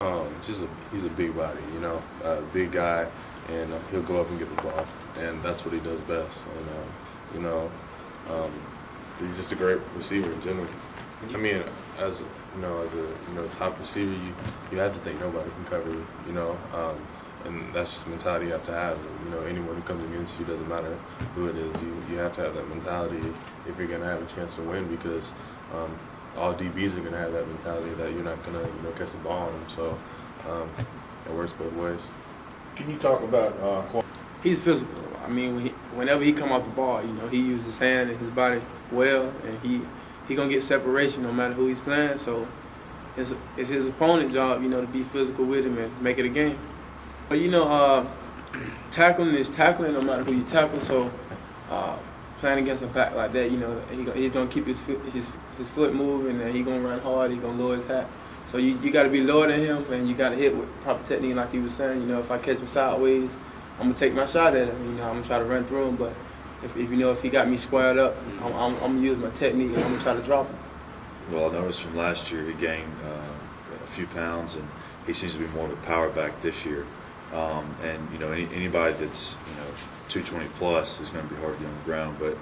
He's a big body, big guy, and he'll go up and get the ball, and that's what he does best. And he's just a great receiver in general. I mean, as a top receiver, you have to think nobody can cover you, and that's just the mentality you have to have. Anyone who comes against you, doesn't matter who it is, you have to have that mentality if you're gonna have a chance to win, because all DBs are gonna have that mentality that you're not gonna catch the ball on them. So it works both ways. Can you talk about? He's physical. I mean, whenever he come off the ball, he uses his hand and his body well, and he gonna get separation no matter who he's playing. So it's his opponent's job, to be physical with him and make it a game. But tackling is tackling no matter who you tackle. So playing against a back like that, he's gonna keep his foot moving, and he's gonna run hard. He's gonna lower his hat. So you got to be lower than him, and you got to hit with proper technique, like he was saying. If I catch him sideways, I'm gonna take my shot at him. I'm gonna try to run through him. But if he got me squared up, I'm gonna use my technique and I'm gonna try to drop him. Well, I noticed from last year he gained a few pounds, and he seems to be more of a power back this year. And anybody that's 220 plus is going to be hard to get on the ground, but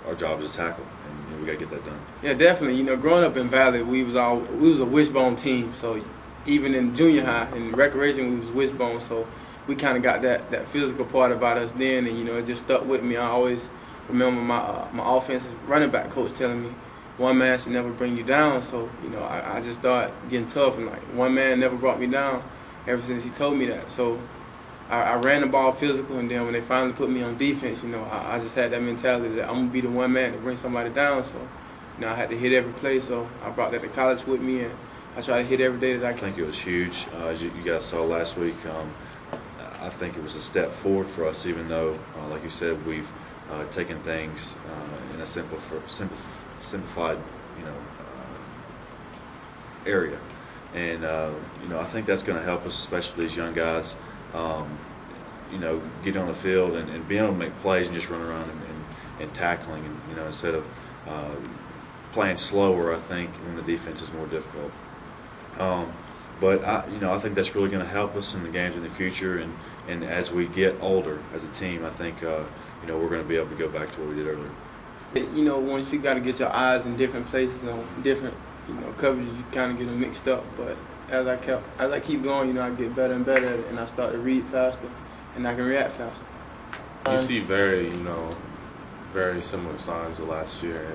our job is to tackle, and we got to get that done. Yeah, definitely. Growing up in Valley, we was a wishbone team. So even in junior high and recreation, we was wishbone. So we kind of got that physical part about us then, and it just stuck with me. I always remember my offensive running back coach telling me, one man should never bring you down. So I just started getting tough, and one man never brought me down ever since he told me that. So I ran the ball physical, and then when they finally put me on defense, I just had that mentality that I'm going to be the one man to bring somebody down. So, I had to hit every play, so I brought that to college with me, and I try to hit every day that I can. I think it was huge. As you guys saw last week, I think it was a step forward for us, even though, like you said, we've taken things in a simplified, area. And, I think that's going to help us, especially these young guys, get on the field and being able to make plays and just run around and tackling, and, instead of playing slower, I think, when the defense is more difficult. But I think that's really going to help us in the games in the future, and as we get older as a team, I think, we're going to be able to go back to what we did earlier. Once you got to get your eyes in different places on different coverages, you kind of get them mixed up. But as I keep going, I get better and better at it, and I start to read faster, and I can react faster. You see very similar signs to last year,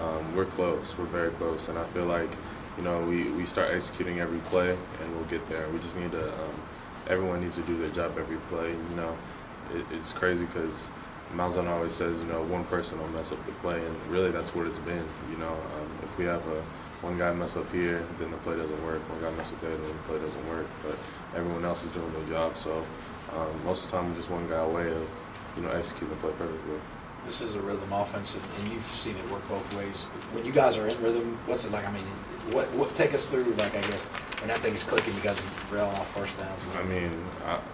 and we're close. We're very close, and I feel like, we start executing every play, and we'll get there. We just need to. Everyone needs to do their job every play. It's crazy because Malzahn always says, one person will mess up the play, and really that's what it's been. If we have one guy mess up here, then the play doesn't work. One guy mess up there, then the play doesn't work. But everyone else is doing their job. So most of the time, we're just one guy away of, executing the play perfectly. This is a rhythm offense, and you've seen it work both ways. When you guys are in rhythm, what's it like? I mean, what take us through, I guess, when that thing's clicking, you guys are railing off first downs?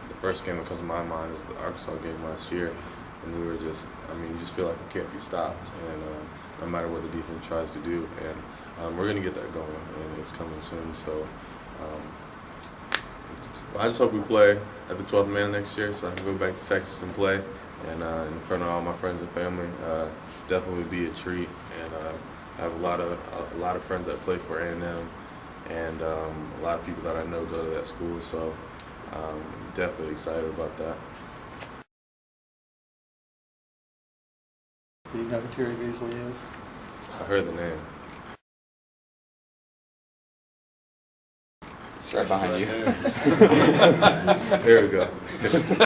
The first game that comes to my mind is the Arkansas game last year, and we were just, you just feel like we can't be stopped, and no matter what the defense tries to do, and we're going to get that going, and it's coming soon. So I just hope we play at the 12th man next year, so I can go back to Texas and play, and in front of all my friends and family. Definitely be a treat, and I have a lot of friends that play for A&M, and a lot of people that I know go to that school. So definitely excited about that. Do you know who Terry Beasley is? I heard the name. It's right behind you. There we go.